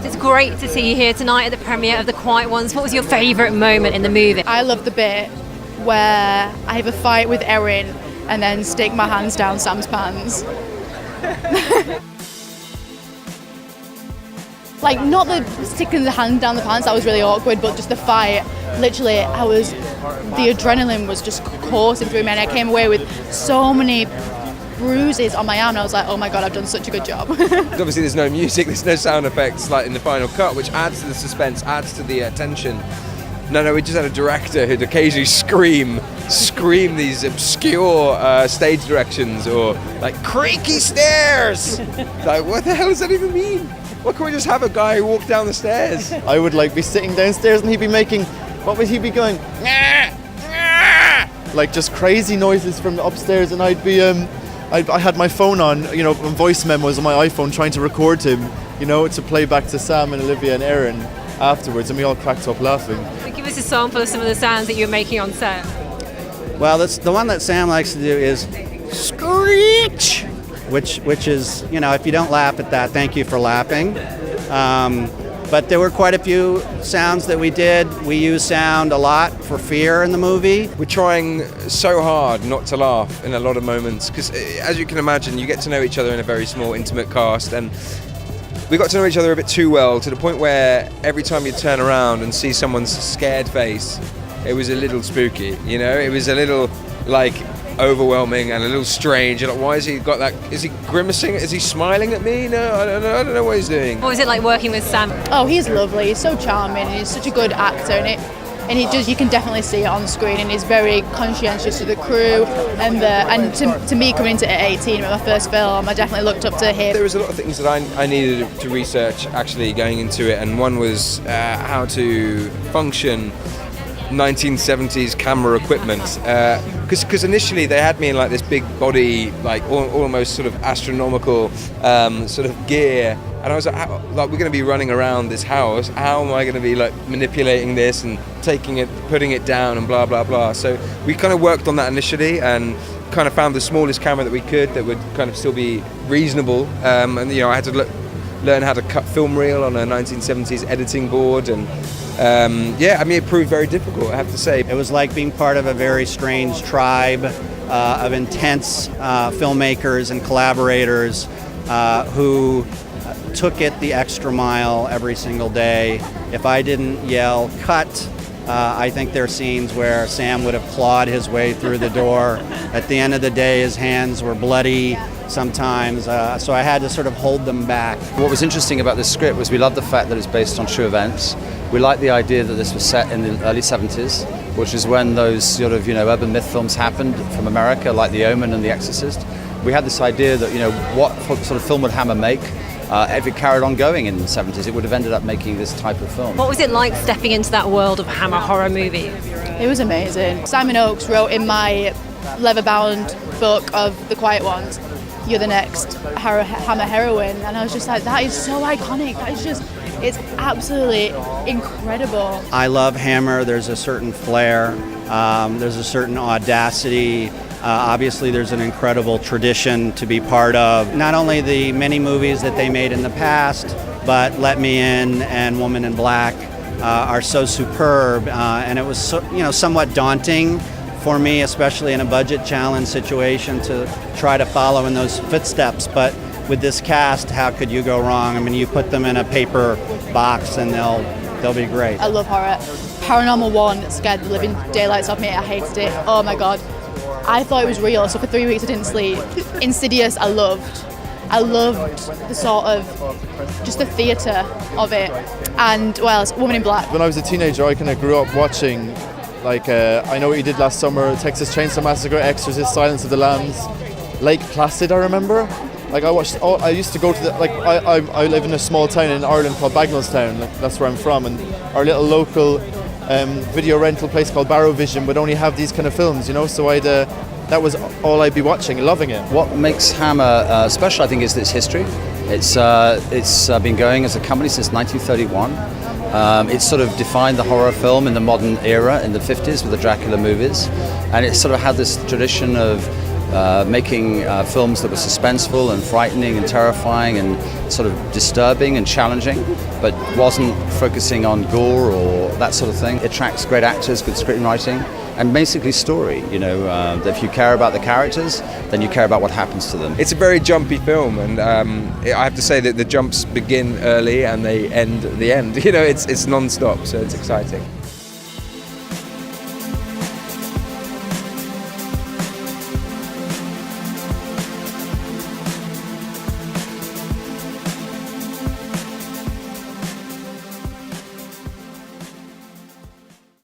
It's great to see you here tonight at the premiere of The Quiet Ones. What was your favourite moment in the movie? I love the bit where I have a fight with Oren and then stick my hands down Sam's pants. Like, not the sticking the hand down the pants, that was really awkward, but just the fight. Literally, the adrenaline was just coursing through me, and I came away with so many bruises on my arm, and I was like, oh my god, I've done such a good job. Obviously there's no music, there's no sound effects like in the final cut, which adds to the suspense, adds to the tension. No, we just had a director who'd occasionally scream these obscure stage directions, or like creaky stairs. Like, what the hell does that even mean? Why can't we just have a guy who walk down the stairs? I would like be sitting downstairs and he'd be making, what would he be going? Like just crazy noises from upstairs, and I'd be I had my phone on, voice memos on my iPhone trying to record him, to play back to Sam and Olivia and Oren afterwards, and we all cracked up laughing. Give us a sample of some of the sounds that you were making on set. Well, the one that Sam likes to do is screech, which is, if you don't laugh at that, thank you for laughing. But there were quite a few sounds that we did. We use sound a lot for fear in the movie. We're trying so hard not to laugh in a lot of moments, because as you can imagine, you get to know each other in a very small, intimate cast, and we got to know each other a bit too well, to the point where every time you turn around and see someone's scared face, it was a little spooky, It was a little, overwhelming and a little strange. You're like, why has he got that? Is he grimacing? Is he smiling at me? No, I don't know what he's doing. What was it like working with Sam? Oh, he's lovely. He's so charming, and he's such a good actor, and you can definitely see it on screen, and he's very conscientious to the crew, and to me coming into it at 18 with my first film, I definitely looked up to him. There was a lot of things that I needed to research actually going into it, and one was how to function 1970s camera equipment, because initially they had me in this big body, almost sort of astronomical sort of gear, and I was like, we're going to be running around this house, how am I going to be manipulating this and taking it, putting it down, and blah blah blah. So we kind of worked on that initially and kind of found the smallest camera that we could that would kind of still be reasonable, and I had to learn how to cut film reel on a 1970s editing board, and it proved very difficult, I have to say. It was like being part of a very strange tribe of intense filmmakers and collaborators who took it the extra mile every single day. If I didn't yell, cut, I think there are scenes where Sam would have clawed his way through the door. At the end of the day, his hands were bloody sometimes, so I had to sort of hold them back. What was interesting about this script was we loved the fact that it's based on true events. We liked the idea that this was set in the early 70s, which is when those sort of, urban myth films happened from America, like The Omen and The Exorcist. We had this idea that, what sort of film would Hammer make? If it carried on going in the 70s, it would have ended up making this type of film. What was it like stepping into that world of Hammer horror movies? It was amazing. Simon Oakes wrote in my leather-bound book of The Quiet Ones, you're the next Hammer heroine, and I was just like, that is so iconic. It's absolutely incredible. I love Hammer. There's a certain flair, there's a certain audacity. Obviously, there's an incredible tradition to be part of. Not only the many movies that they made in the past, but Let Me In and Woman in Black are so superb, and it was somewhat daunting for me, especially in a budget challenge situation, to try to follow in those footsteps. But with this cast, how could you go wrong? I mean, you put them in a paper box and they'll be great. I love horror. Paranormal 1 scared the living daylights off me. I hated it. Oh my god. I thought it was real, so for 3 weeks I didn't sleep. Insidious, I loved the sort of, just the theatre of it. And, Woman in Black. When I was a teenager, I kind of grew up watching, I Know What You Did Last Summer, Texas Chainsaw Massacre, Exorcist, Silence of the Lambs, Lake Placid, I remember. I used to go to I live in a small town in Ireland called Bagnallstown, that's where I'm from, and our little local video rental place called Barrow Vision would only have these kind of films, so that was all I'd be watching, loving it. What makes Hammer special, I think, is its history. It's been going as a company since 1931. It sort of defined the horror film in the modern era in the 50s with the Dracula movies, and it sort of had this tradition of making films that were suspenseful and frightening and terrifying and sort of disturbing and challenging, but wasn't focusing on gore or that sort of thing. It attracts great actors, good screenwriting, and basically story. That if you care about the characters, then you care about what happens to them. It's a very jumpy film, and I have to say that the jumps begin early and they end at the end. It's non-stop, so it's exciting.